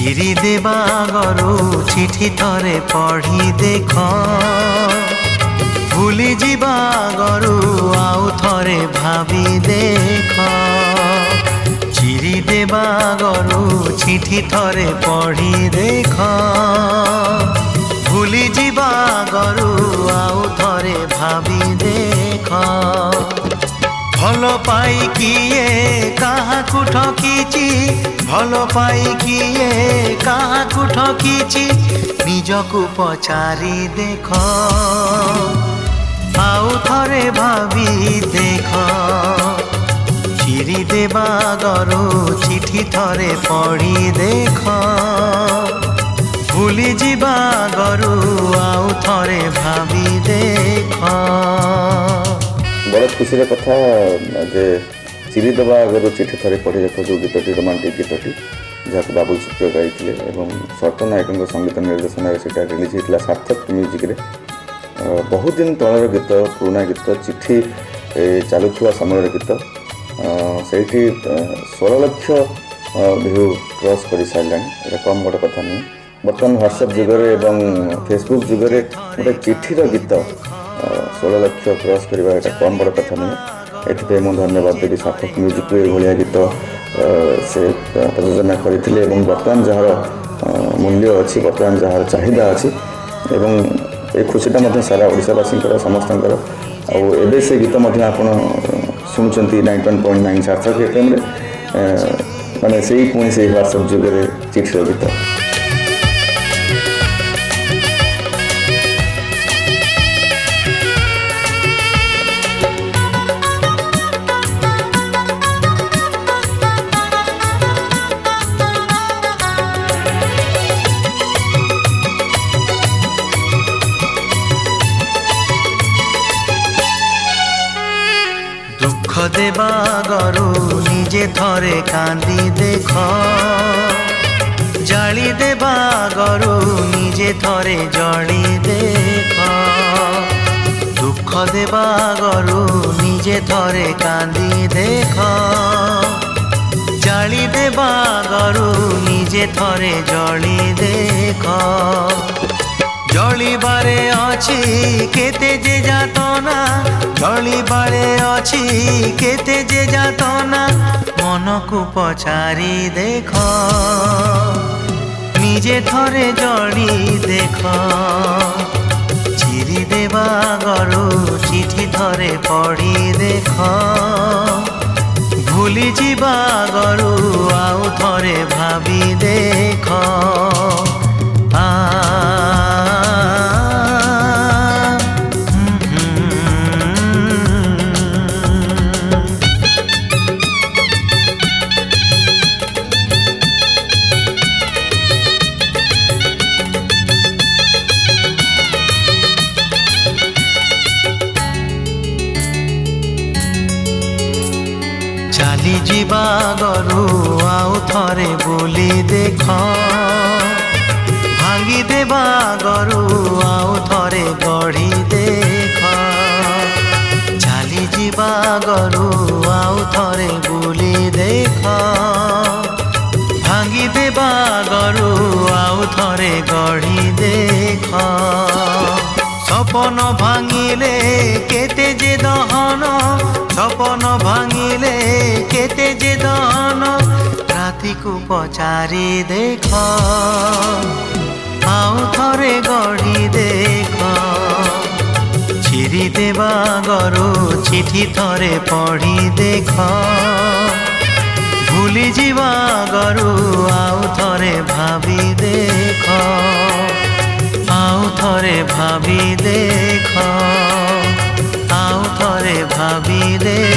চিরি দেবা গরু চিঠি থরে পঢ়ি দেখ ভুলি যা গরু আউ থরে ভাবি দেখ চিরি দেবা গরু চিঠি থরে পঢ়ি দেখ ভুলি যা গরু আউ থরে ভাবি দেখ ভাল পাই কিয়ে কাহাকু ঠকিছি ভাল পাই কিয়ে কাহাকু ঠকিছি নিজকু পচারি দেখ আউ থরে ভাবি দেখ চিরি দেবা গরু চিঠি থরে পঢ়ি দেখ ভুলি যা গরু আউ থরে ভাবি দেখ। बड़ खुशी कथा जे चिरी देवा आगर चिठी थरे पढ़ी देख जो गीतटी रोमांटिक गीतटी जहाँ बाबुल सुप्रिय गाई शरत नायक संगीत निर्देशन से रिलीज होता सार्थक म्यूजिक रे बहुत दिन तलर गीत पुराना गीत चिठी चलुवा समय गीत से 16 लाख व्यू क्रॉस कर सारे कम बड़ कथा नुह बर्तमान व्हाट्सएप जुगरे एवं फेसबुक जुगरे गोटे चिठीर गीत 16 लाख क्रॉस करवा कम बड़ कथा नुहे ये मुझे धन्यवाद देवी सार्थक म्यूजिक भाया गीत से प्रयोजना करते बर्तमान जार मूल्य अच्छी बर्तमान जार चाहिदा अच्छी ये खुशीटा सारा ओडावासी समस्त आवे से गीत आप शुणुंट 91.9 सार्थक एफएम माने से पुणी से व्हाट्सएप जुगे चिठीर गीत দুঃখ দেবা গরু নিজে থরে কান্দি দেখ জালি দেবা গরু নিজে থরে জলি দেখ দুঃখ দেবা গরু নিজে থরে কান্দি দেখ জালি দেবা গরু নিজে থরে জলি দেখ জলিবারে অছি কেতে যে যাতনা জলিবারে অছি কেতে যে যাতনা মনকু পচারি দেখ নিজে থরে জলি দেখ চিরি দেবা গরু চিঠি থরে পঢ়ি দেখ ভুলি যা গরু আউ থরে ভাবি দেখ চালি যা গরু আউ থরে বুলি দেখ ভাঙ্গি দেবা গরু আউ থরে গড়ি দেখ চালি যা গরু আউ থরে বুলি দেখ ভাঙ্গি দেবা গরু আউ থরে গড়ি দেখ স্বপন ভাঙিলে কেতে যে দহন স্বপন ভাঙিলে কেতে যে দহন রাতিকু পচারি দেখ আউ থরে গড়ি দেখ চিরি দেবা গরু চিঠি থরে পঢ়ি দেখ ভুলি যা গরু আউ থরে ভাবি দেখ আউ থরে ভাবি দেখ আউ থরে ভাবি দেখ।